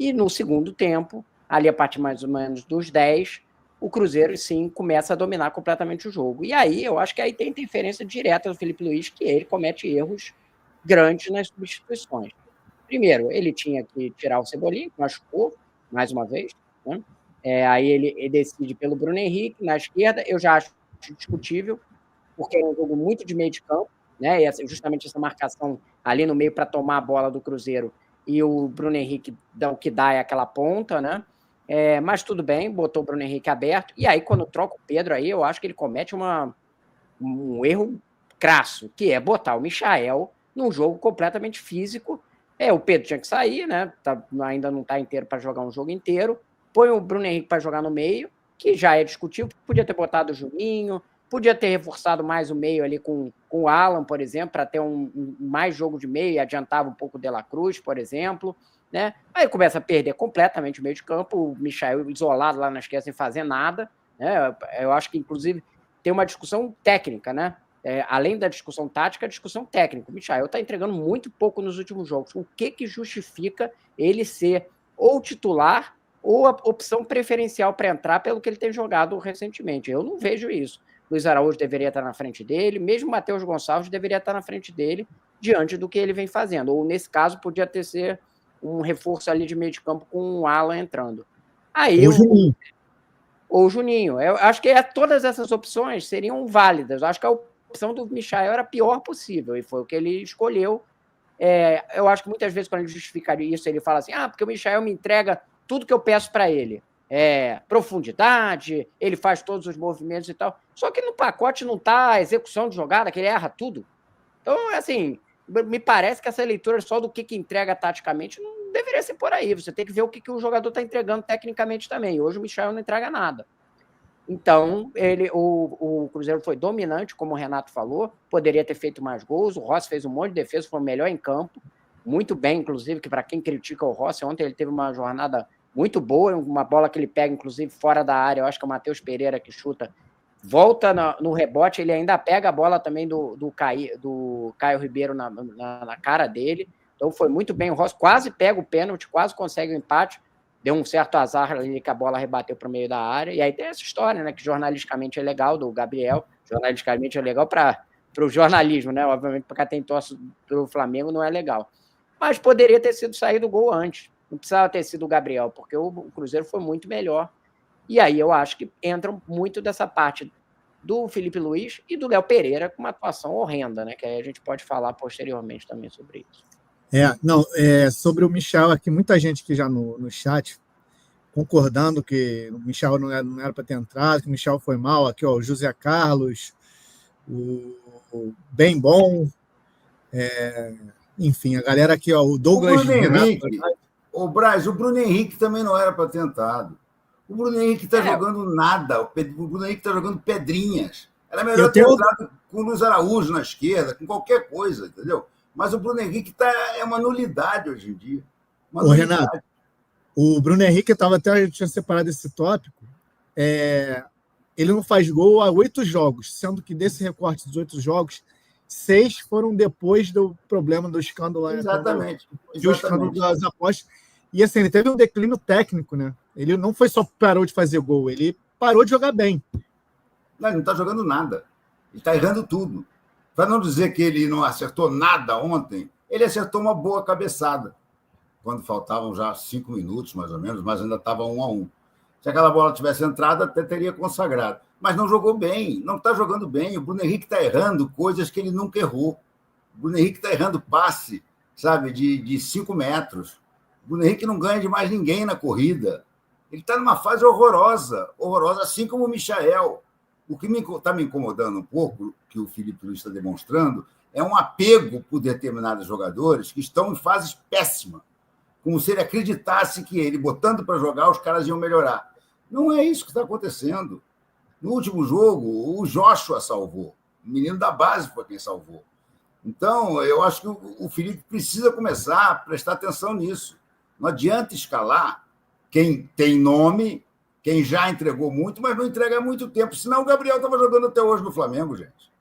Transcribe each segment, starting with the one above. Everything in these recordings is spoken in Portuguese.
E no segundo tempo, ali a partir mais ou menos dos 10, o Cruzeiro, sim, começa a dominar completamente o jogo. E aí, eu acho que aí tem interferência direta do Felipe Luiz, que ele comete erros grandes nas substituições. Primeiro, ele tinha que tirar o Cebolinha, que machucou, mais uma vez, né? Aí ele decide pelo Bruno Henrique na esquerda, eu já acho discutível, porque é um jogo muito de meio de campo, né? E justamente essa marcação ali no meio para tomar a bola do Cruzeiro, e o Bruno Henrique dá o que dá é aquela ponta, né? Mas tudo bem, botou o Bruno Henrique aberto, e aí quando troca o Pedro aí, eu acho que ele comete um erro crasso, que é botar o Michael num jogo completamente físico. O Pedro tinha que sair, né? Ainda não está inteiro para jogar um jogo inteiro. Põe o Bruno Henrique para jogar no meio, que já é discutível. Podia ter botado o Juninho, podia ter reforçado mais o meio ali com o Alan, por exemplo, para ter mais jogo de meio e adiantava um pouco o De La Cruz, por exemplo. Né? Aí começa a perder completamente o meio de campo, o Michael isolado lá na esquerda sem fazer nada. Né? Eu acho que, inclusive, tem uma discussão técnica, né? Além da discussão tática, a discussão técnica. O Michael está entregando muito pouco nos últimos jogos. O que justifica ele ser ou titular ou a opção preferencial para entrar pelo que ele tem jogado recentemente? Eu não vejo isso. Luiz Araújo deveria estar na frente dele, mesmo Matheus Gonçalves deveria estar na frente dele, diante do que ele vem fazendo. Ou, nesse caso, podia ter ser um reforço ali de meio de campo com o Alan entrando. Aí ou o Juninho. Eu acho que todas essas opções seriam válidas. Eu acho que a opção do Michael era a pior possível, e foi o que ele escolheu. Eu acho que muitas vezes, quando ele justifica isso, ele fala assim: porque o Michael me entrega tudo que eu peço para ele. Profundidade, ele faz todos os movimentos e tal. Só que no pacote não está a execução de jogada, que ele erra tudo. Então, assim, me parece que essa leitura só do que entrega taticamente não deveria ser por aí. Você tem que ver o que o jogador está entregando tecnicamente também. Hoje o Michael não entrega nada. Então, o Cruzeiro foi dominante, como o Renato falou, poderia ter feito mais gols, o Rossi fez um monte de defesa, foi o melhor em campo, muito bem, inclusive, que para quem critica o Rossi, ontem ele teve uma jornada muito boa, uma bola que ele pega, inclusive, fora da área, eu acho que é o Matheus Pereira que chuta, volta no rebote, ele ainda pega a bola também do Caio Ribeiro na cara dele, então foi muito bem, o Rossi quase pega o pênalti, quase consegue o empate, deu um certo azar ali que a bola rebateu para o meio da área, e aí tem essa história, né, que jornalisticamente é legal, do Gabriel, jornalisticamente é legal para o jornalismo, né, obviamente para quem torce pelo Flamengo não é legal, mas poderia ter sido saído o gol antes, não precisava ter sido o Gabriel, porque o Cruzeiro foi muito melhor, e aí eu acho que entram muito dessa parte do Felipe Luiz e do Léo Pereira com uma atuação horrenda, né, que aí a gente pode falar posteriormente também sobre isso. Sobre o Michel, aqui muita gente que já no chat concordando que o Michel não era para ter entrado, que o Michel foi mal, aqui o José Carlos, o Bem Bom, enfim, a galera aqui, o Douglas o Bruno Henrique, o Bruno Henrique também não era para ter entrado. O Bruno Henrique está jogando nada, o Bruno Henrique está jogando pedrinhas. Era melhor ter entrado com o Luiz Araújo na esquerda, com qualquer coisa, entendeu? Mas o Bruno Henrique é uma nulidade hoje em dia. Renato, o Bruno Henrique tinha separado esse tópico. Ele não faz gol há 8 jogos, sendo que desse recorte dos 8 jogos, 6 foram depois do problema do escândalo. Exatamente. O escândalo das apostas. E assim, ele teve um declínio técnico, né? Ele não foi só parou de fazer gol, ele parou de jogar bem. Não, ele não está jogando nada. Ele está errando tudo. Para não dizer que ele não acertou nada ontem, ele acertou uma boa cabeçada, quando faltavam já 5 minutos, mais ou menos, mas ainda estava 1-1. Se aquela bola tivesse entrado, até teria consagrado. Mas não jogou bem, não está jogando bem. O Bruno Henrique está errando coisas que ele nunca errou. O Bruno Henrique está errando passe, sabe, de 5 metros. O Bruno Henrique não ganha de mais ninguém na corrida. Ele está numa fase horrorosa, assim como o Michael. O que está me incomodando um pouco, que o Felipe Luiz está demonstrando, é um apego por determinados jogadores que estão em fases péssimas, como se ele acreditasse que ele, botando para jogar, os caras iam melhorar. Não é isso que está acontecendo. No último jogo, o Joshua salvou. O menino da base foi quem salvou. Então, eu acho que o Felipe precisa começar a prestar atenção nisso. Não adianta escalar quem tem nome, quem já entregou muito, mas não entrega há muito tempo. Senão o Gabriel estava jogando até hoje no Flamengo, gente.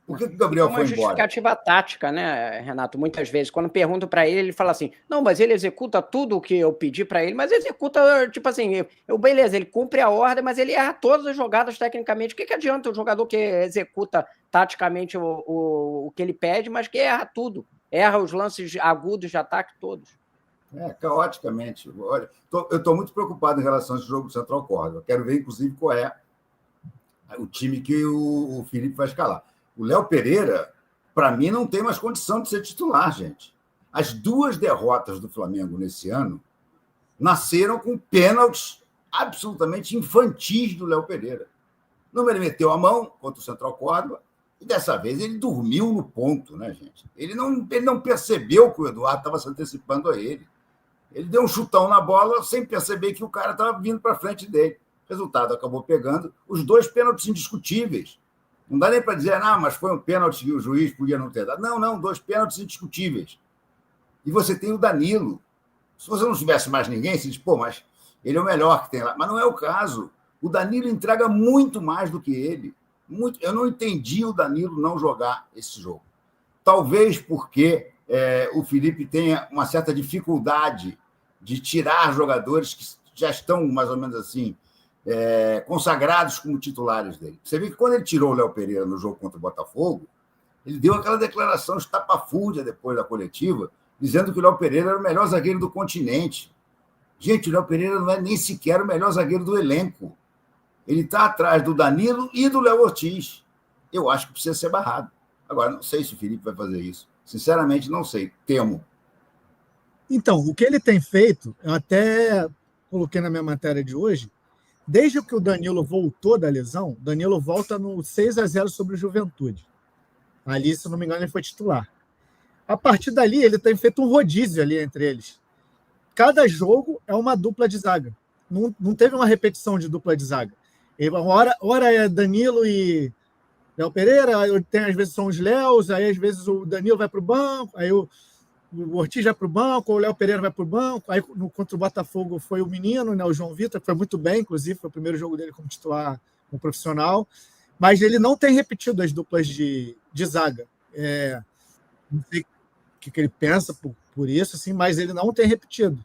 Por que o Gabriel foi embora? É uma justificativa tática, né, Renato? Muitas vezes, quando pergunto para ele, ele fala assim: não, mas ele executa tudo o que eu pedi para ele, mas executa, tipo assim, beleza, ele cumpre a ordem, mas ele erra todas as jogadas tecnicamente. O que adianta o jogador que executa taticamente o que ele pede, mas que erra tudo? Erra os lances agudos de ataque todos. Caoticamente. Olha, eu estou muito preocupado em relação a esse jogo do Central Córdoba. Quero ver, inclusive, qual é o time que o Felipe vai escalar. O Léo Pereira, para mim, não tem mais condição de ser titular, gente. As 2 derrotas do Flamengo nesse ano nasceram com pênaltis absolutamente infantis do Léo Pereira. Não, ele meteu a mão contra o Central Córdoba e dessa vez ele dormiu no ponto, né, gente? Ele não percebeu que o Eduardo estava se antecipando a ele. Ele deu um chutão na bola sem perceber que o cara estava vindo para frente dele. Resultado, acabou pegando os 2 pênaltis indiscutíveis. Não dá nem para dizer, mas foi um pênalti que o juiz podia não ter dado. Não, 2 pênaltis indiscutíveis. E você tem o Danilo. Se você não tivesse mais ninguém, você diz, mas ele é o melhor que tem lá. Mas não é o caso. O Danilo entrega muito mais do que ele. Eu não entendi o Danilo não jogar esse jogo. Talvez porque o Felipe tenha uma certa dificuldade de tirar jogadores que já estão mais ou menos assim, consagrados como titulares dele. Você vê que quando ele tirou o Léo Pereira no jogo contra o Botafogo, ele deu aquela declaração estapafúrdia depois da coletiva, dizendo que o Léo Pereira era o melhor zagueiro do continente. Gente, o Léo Pereira não é nem sequer o melhor zagueiro do elenco. Ele está atrás do Danilo e do Léo Ortiz. Eu acho que precisa ser barrado. Agora, não sei se o Felipe vai fazer isso. Sinceramente, não sei. Temo. Então, o que ele tem feito, eu até coloquei na minha matéria de hoje, desde que o Danilo voltou da lesão, Danilo volta no 6-0 sobre o Juventude. Ali, se não me engano, ele foi titular. A partir dali, ele tem feito um rodízio ali entre eles. Cada jogo é uma dupla de zaga. Não teve uma repetição de dupla de zaga. Hora é Danilo e Léo Pereira, às vezes são os Léos, aí às vezes o Danilo vai para o banco, aí o Ortiz vai para o banco, o Léo Pereira vai para o banco, aí contra o Botafogo foi o menino, né, o João Vitor, que foi muito bem, inclusive, foi o primeiro jogo dele como titular, como profissional, mas ele não tem repetido as duplas de zaga. Não sei o que ele pensa por isso, assim, mas ele não tem repetido.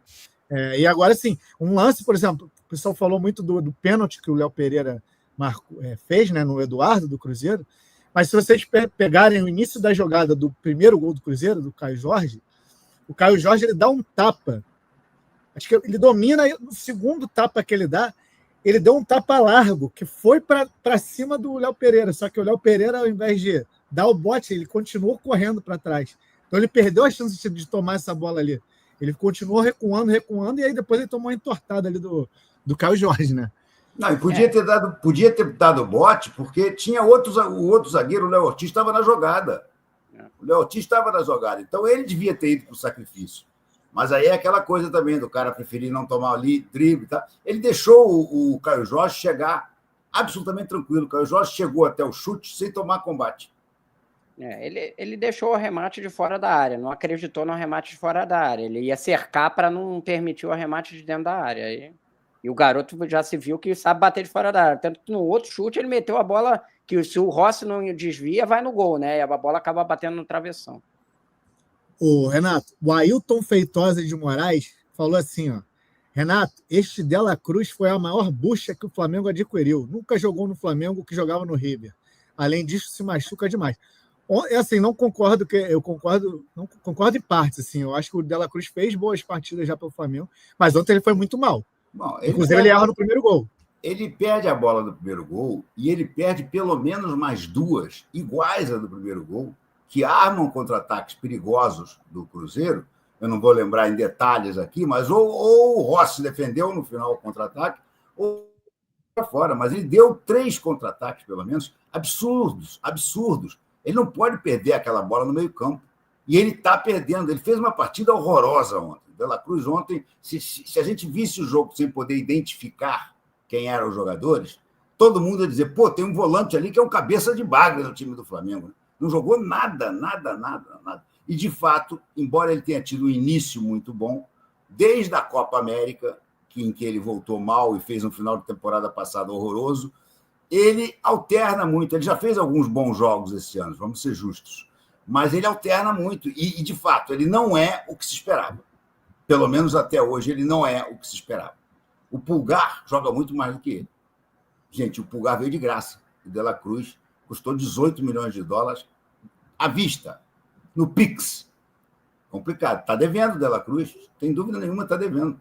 E agora, sim, um lance, por exemplo, o pessoal falou muito do pênalti que o Léo Pereira fez, né, no Eduardo, do Cruzeiro, mas se vocês pegarem o início da jogada do primeiro gol do Cruzeiro, do Caio Jorge, o Caio Jorge ele dá um tapa, acho que ele domina, no segundo tapa que ele dá, ele deu um tapa largo, que foi para cima do Léo Pereira, só que o Léo Pereira, ao invés de dar o bote, ele continuou correndo para trás. Então ele perdeu a chance de tomar essa bola ali. Ele continuou recuando, e aí depois ele tomou uma entortada ali do Caio Jorge, né? Não, e podia ter dado bote, porque tinha o outro zagueiro, o Léo Ortiz, estava na jogada. O Léo Ortiz estava na jogada. Então ele devia ter ido para o sacrifício. Mas aí é aquela coisa também do cara preferir não tomar ali drible, tá? Ele deixou o Caio Jorge chegar absolutamente tranquilo. O Caio Jorge chegou até o chute sem tomar combate. Ele deixou o remate de fora da área, não acreditou no remate de fora da área. Ele ia cercar para não permitir o remate de dentro da área. E o garoto já se viu que sabe bater de fora da área. Tanto que no outro chute ele meteu a bola, que se o Rossi não desvia, vai no gol, né? E a bola acaba batendo no travessão. O Renato, o Ailton Feitosa de Moraes falou assim, ó: Renato, este Dela Cruz foi a maior bucha que o Flamengo adquiriu. Nunca jogou no Flamengo que jogava no River. Além disso, se machuca demais. Assim, não concordo em partes, assim. Eu acho que o Dela Cruz fez boas partidas já pelo Flamengo, mas ontem ele foi muito mal. Bom, inclusive, ele erra no primeiro gol. Ele perde a bola do primeiro gol e ele perde pelo menos mais 2 iguais à do primeiro gol, que armam contra-ataques perigosos do Cruzeiro. Eu não vou lembrar em detalhes aqui, mas ou o Rossi defendeu no final o contra-ataque, ou para fora. Mas ele deu 3 contra-ataques, pelo menos, absurdos. Ele não pode perder aquela bola no meio-campo. E ele está perdendo. Ele fez uma partida horrorosa ontem. Dela Cruz ontem, se a gente visse o jogo sem poder identificar quem eram os jogadores, todo mundo ia dizer, tem um volante ali que é um cabeça de bagre no time do Flamengo. Não jogou nada. E, de fato, embora ele tenha tido um início muito bom, desde a Copa América, em que ele voltou mal e fez um final de temporada passada horroroso, ele alterna muito. Ele já fez alguns bons jogos esse ano, vamos ser justos. Mas ele alterna muito. E, de fato, ele não é o que se esperava. Pelo menos até hoje, ele não é o que se esperava. O Pulgar joga muito mais do que ele. Gente, o Pulgar veio de graça. O De La Cruz custou 18 milhões de dólares à vista, no Pix. Complicado. Está devendo o De La Cruz, sem dúvida nenhuma está devendo.